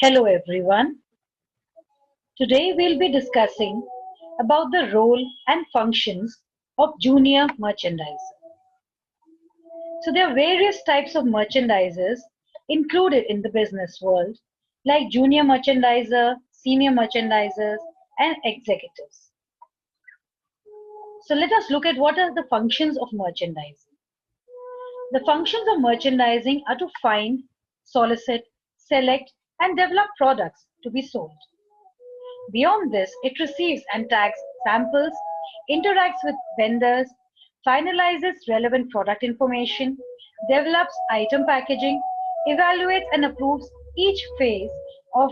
Hello everyone. Today we'll be discussing about the role and functions of junior merchandiser. So there are various types of merchandisers included in the business world like junior merchandiser, senior merchandisers and executives. So let us look at what are the functions of merchandising. The functions of merchandising are to find, solicit, select and develop products to be sold. Beyond this, it receives and tags samples, interacts with vendors, finalizes relevant product information, develops item packaging, evaluates and approves each phase of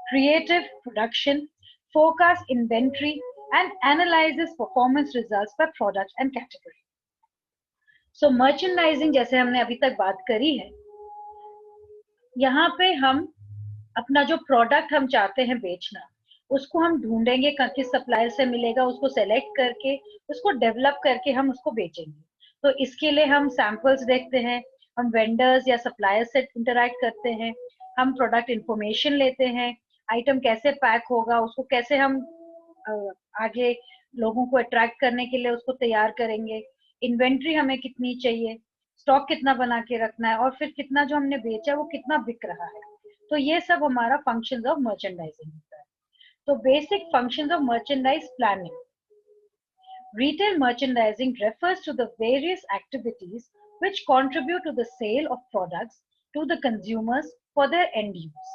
creative production, forecasts inventory, and analyzes performance results by product and category. So merchandising जैसे हमने अभी तक बात करी है, यहाँ पे हम अपना जो प्रोडक्ट हम चाहते हैं बेचना, उसको हम ढूंढेंगे किस सप्लायर से मिलेगा, उसको सेलेक्ट करके उसको डेवलप करके हम उसको बेचेंगे. तो इसके लिए हम सैंपल्स देखते हैं, हम वेंडर्स या सप्लायर से इंटरैक्ट करते हैं, हम प्रोडक्ट इंफॉर्मेशन लेते हैं, आइटम कैसे पैक होगा, उसको कैसे हम आगे लोगों को अट्रैक्ट करने के लिए उसको तैयार करेंगे, इन्वेंट्री हमें कितनी चाहिए, स्टॉक कितना बना के रखना है और फिर कितना जो हमने बेचा वो कितना बिक रहा है. तो ये सब हमारा फंक्शंस ऑफ मर्चेंडाइजिंग होता है. तो basic functions of merchandise planning. Retail merchandising refers to the various activities which contribute to the sale of products to the consumers for their end use.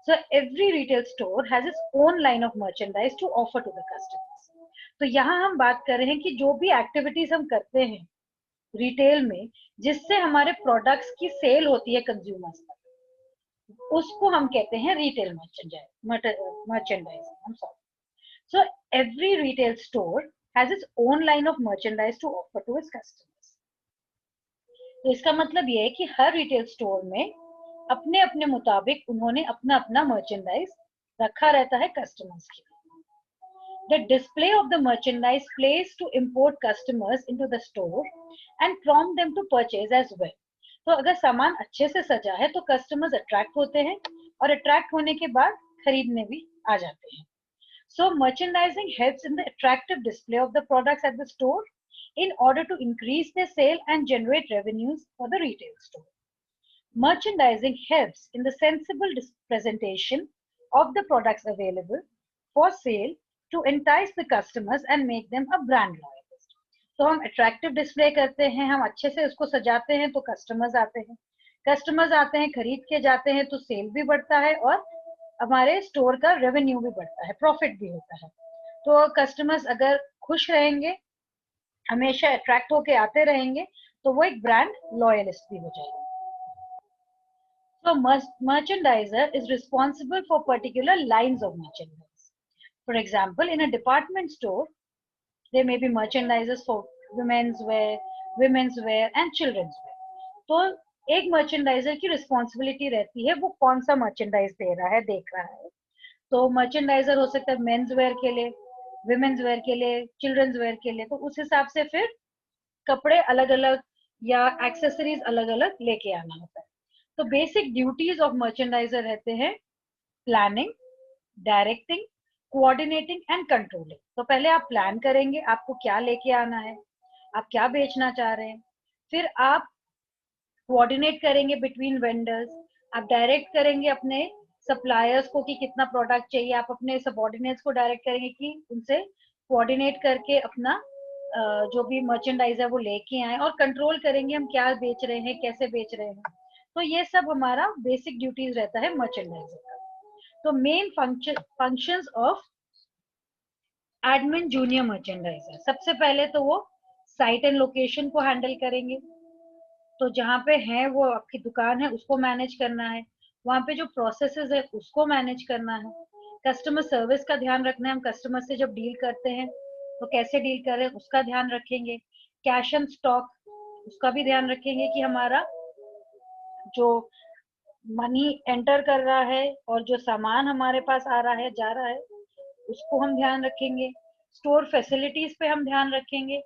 So every retail store has its own line of merchandise to offer to the customers. तो यहाँ हम बात कर रहे हैं कि जो भी एक्टिविटीज हम करते हैं रिटेल में जिससे हमारे प्रोडक्ट्स की सेल होती है कंज्यूमर्स तक, उसको हम कहते हैं retail merchandising. I'm sorry. So every retail store has its own line of merchandise to offer to its customers. तो इसका मतलब ये है कि हर रिटेल स्टोर में अपने अपने मुताबिक उन्होंने अपना अपना मर्चेंडाइज रखा रहता है कस्टमर्स के लिए. The display of the merchandise plays to import customers into the store and prompt them to purchase as well. तो अगर सामान अच्छे से सजा है तो कस्टमर्स अट्रैक्ट होते हैं और अट्रैक्ट होने के बाद खरीदने भी आ जाते हैं. So merchandising helps in the attractive display of the products at the store in order to increase their sale and generate revenues for the retail store. Merchandising helps in the sensible presentation of the products available for sale to entice the customers and make them a brand loyalist. तो हम attractive display करते हैं, हम अच्छे से उसको सजाते हैं तो customers आते हैं, खरीद के जाते हैं तो सेल भी बढ़ता है और हमारे स्टोर का रेवेन्यू भी बढ़ता है, प्रॉफिट भी होता है. तो कस्टमर्स अगर खुश रहेंगे, हमेशा अट्रैक्ट होके आते रहेंगे तो वो एक ब्रांड लॉयलिस्ट भी हो जाएगा. So merchandiser is responsible for particular lines of merchandise. For example, in a department store, there may be merchandisers for women's wear and children's wear. तो एक मर्चेंडाइजर की रिस्पॉन्सिबिलिटी रहती है वो कौन सा मर्चेंडाइज दे रहा है, देख रहा है. तो मर्चेंडाइजर हो सकता है मेंस वेयर के लिए, विमेन्स वेयर के लिए, चिल्ड्रंस वेयर के लिए. तो उस हिसाब से फिर कपड़े अलग अलग या एक्सेसरीज अलग अलग लेके आना होता है. तो बेसिक ड्यूटीज ऑफ मर्चेंडाइजर रहते हैं planning, directing, coordinating and controlling. तो पहले आप प्लान करेंगे आपको क्या लेके आना है, आप क्या बेचना चाह रहे हैं, फिर आप कोऑर्डिनेट करेंगे बिटवीन वेंडर्स, आप डायरेक्ट करेंगे अपने सप्लायर्स को कि कितना प्रोडक्ट चाहिए, आप अपने सबऑर्डिनेट्स को डायरेक्ट करेंगे कि उनसे कोऑर्डिनेट करके अपना जो भी मर्चेंडाइज है वो लेके आए, और कंट्रोल करेंगे हम क्या बेच रहे हैं, कैसे बेच रहे हैं. तो ये सब हमारा बेसिक ड्यूटीज रहता है मर्चेंडाइजर का. तो main functions of admin junior merchandiser, सबसे पहले तो वो साइट एंड लोकेशन को हैंडल करेंगे. तो जहाँ पे है वो आपकी दुकान है उसको मैनेज करना है, वहाँ पे जो प्रोसेसेस है उसको मैनेज करना है, कस्टमर सर्विस का ध्यान रखना है, हम कस्टमर से जब डील करते हैं तो कैसे डील करें उसका ध्यान रखेंगे, कैश एंड स्टॉक उसका भी ध्यान रखेंगे कि हमारा जो मनी एंटर कर रहा है और जो सामान हमारे पास आ रहा है जा रहा है उसको हम ध्यान रखेंगे. स्टोर फैसिलिटीज पे हम ध्यान रखेंगे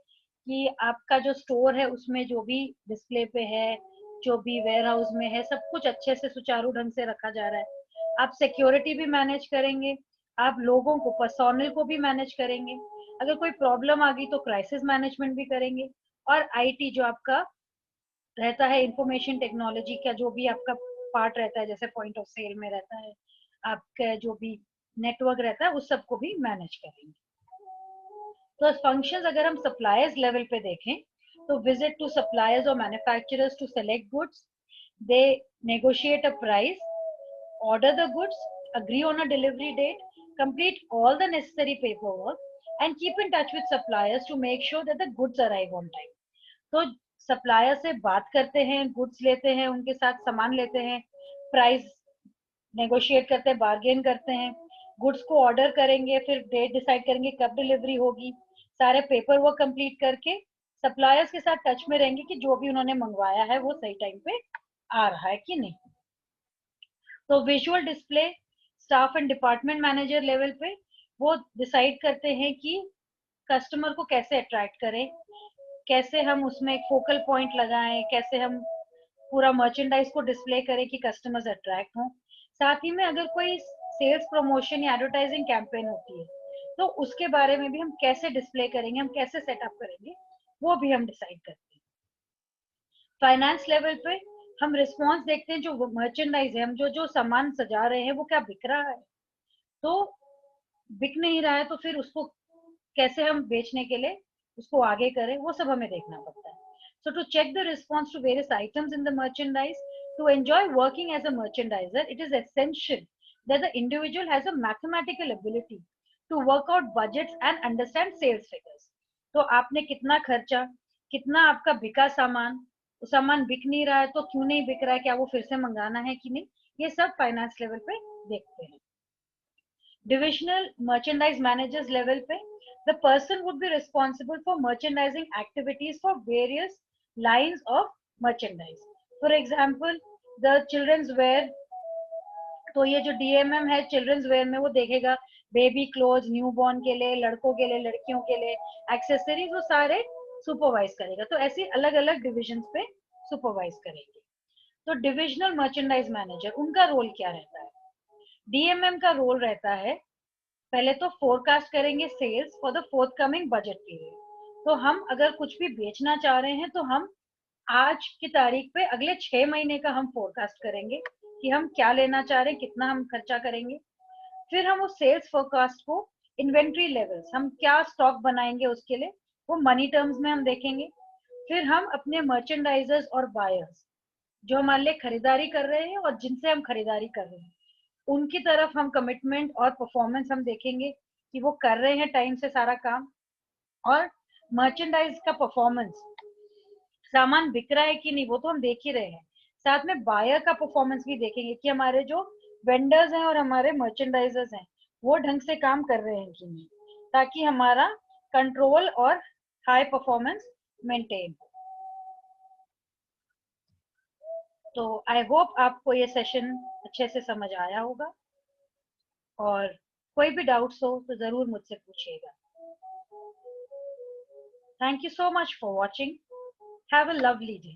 कि आपका जो स्टोर है उसमें जो भी डिस्प्ले पे है, जो भी वेयर हाउस में है, सब कुछ अच्छे से सुचारू ढंग से रखा जा रहा है. आप सिक्योरिटी भी मैनेज करेंगे, आप लोगों को, पर्सोनल को भी मैनेज करेंगे, अगर कोई प्रॉब्लम आ गई तो क्राइसिस मैनेजमेंट भी करेंगे, और आईटी जो आपका रहता है, इंफॉर्मेशन टेक्नोलॉजी का जो भी आपका पार्ट रहता है, जैसे पॉइंट ऑफ सेल में रहता है, आपका जो भी नेटवर्क रहता है, उस सबको भी मैनेज करेंगे। तो फंक्शंस अगर हम सप्लायर्स लेवल पे देखें, तो विजिट टू सप्लायर्स और manufacturers to select goods, they negotiate a price, order the goods, agree on a delivery date, complete all the necessary paperwork, and keep in touch with suppliers to make sure that the goods arrive on time. तो supplier से बात करते हैं, goods लेते हैं, उनके साथ सामान लेते हैं, प्राइस नेगोशिएट करते हैं, बार्गेन करते हैं, गुड्स को ऑर्डर करेंगे, फिर डेट डिसाइड करेंगे कब डिलीवरी होगी, सारे पेपर वर्क कंप्लीट करके सप्लायर्स के साथ टच में रहेंगे कि जो भी उन्होंने मंगवाया है वो सही टाइम पे आ रहा है कि नहीं। तो visual display staff and department manager level पे वो डिसाइड करते हैं कि कस्टमर को कैसे अट्रैक्ट करें, कैसे हम उसमें एक फोकल पॉइंट लगाएं, कैसे हम पूरा मर्चेंडाइज को डिस्प्ले करें कि कस्टमर्स अट्रैक्ट हों। साथ ही में अगर कोई सेल्स प्रमोशन या एडवर्टाइजिंग कैंपेन होती है तो उसके बारे में भी हम कैसे डिस्प्ले करेंगे, हम कैसे सेटअप करेंगे, वो भी हम डिसाइड करते हैं। फाइनेंस लेवल पे हम रिस्पॉन्स देखते हैं, जो मर्चेंडाइज है, हम जो जो सामान सजा रहे हैं वो क्या बिक रहा है, तो बिक नहीं रहा है तो फिर उसको कैसे हम बेचने के लिए उसको आगे करें, वो सब हमें देखना पड़ता है। So to check the response to various items in the merchandise, to enjoy working as a merchandiser, it is essential that the individual has a mathematical ability to work out budgets and understand sales figures. तो आपने कितना खर्चा, कितना आपका बिका सामान, वो सामान बिक नहीं रहा है तो क्यों नहीं बिक रहा है, क्या वो फिर से मंगाना है कि नहीं, ये सब फाइनेंस लेवल पे देखते हैं। Divisional merchandise managers level पे, the person would be responsible for merchandising activities for various lines of merchandise. For example, the children's wear, तो ये जो डीएमएम है चिल्ड्रंस वेयर में, वो देखेगा बेबी क्लोथ, न्यू बॉर्न के लिए, लड़कों के लिए, लड़कियों के लिए, एक्सेसरीज, वो सारे सुपरवाइज करेगा। तो ऐसी अलग अलग डिविजन्स पे सुपरवाइज करेंगे। तो डिविजनल मर्चेंडाइज मैनेजर, उनका रोल क्या रहता है? डीएमएम का रोल रहता है, पहले तो फोरकास्ट करेंगे sales for the fourth coming budget period. तो हम अगर कुछ भी बेचना चाह रहे हैं तो हम आज की तारीख पे अगले 6 महीने का हम फोरकास्ट करेंगे कि हम क्या लेना चाह रहे हैं, कितना हम खर्चा करेंगे। फिर हम उस सेल्स फोरकास्ट को इन्वेंट्री लेवल्स, हम क्या स्टॉक बनाएंगे उसके लिए, वो मनी टर्म्स में हम देखेंगे। फिर हम अपने मर्चेंडाइजर्स और बायर्स जो हमारे लिए खरीदारी कर रहे हैं और जिनसे हम खरीदारी कर रहे हैं, उनकी तरफ हम कमिटमेंट और परफॉर्मेंस हम देखेंगे कि वो कर रहे हैं टाइम से सारा काम। और मर्चेंडाइज का परफॉर्मेंस, सामान बिक रहा है कि नहीं वो तो हम देख ही रहे हैं, साथ में बायर का परफॉर्मेंस भी देखेंगे कि हमारे जो वेंडर्स हैं और हमारे मर्चेंडाइजर्स हैं वो ढंग से काम कर रहे हैं कि नहीं, ताकि हमारा कंट्रोल और हाई परफॉर्मेंस मेंटेन। तो आई होप आपको ये सेशन अच्छे से समझ आया होगा, और कोई भी डाउट्स हो तो जरूर मुझसे पूछिएगा। Thank you so much for watching. Have a lovely day.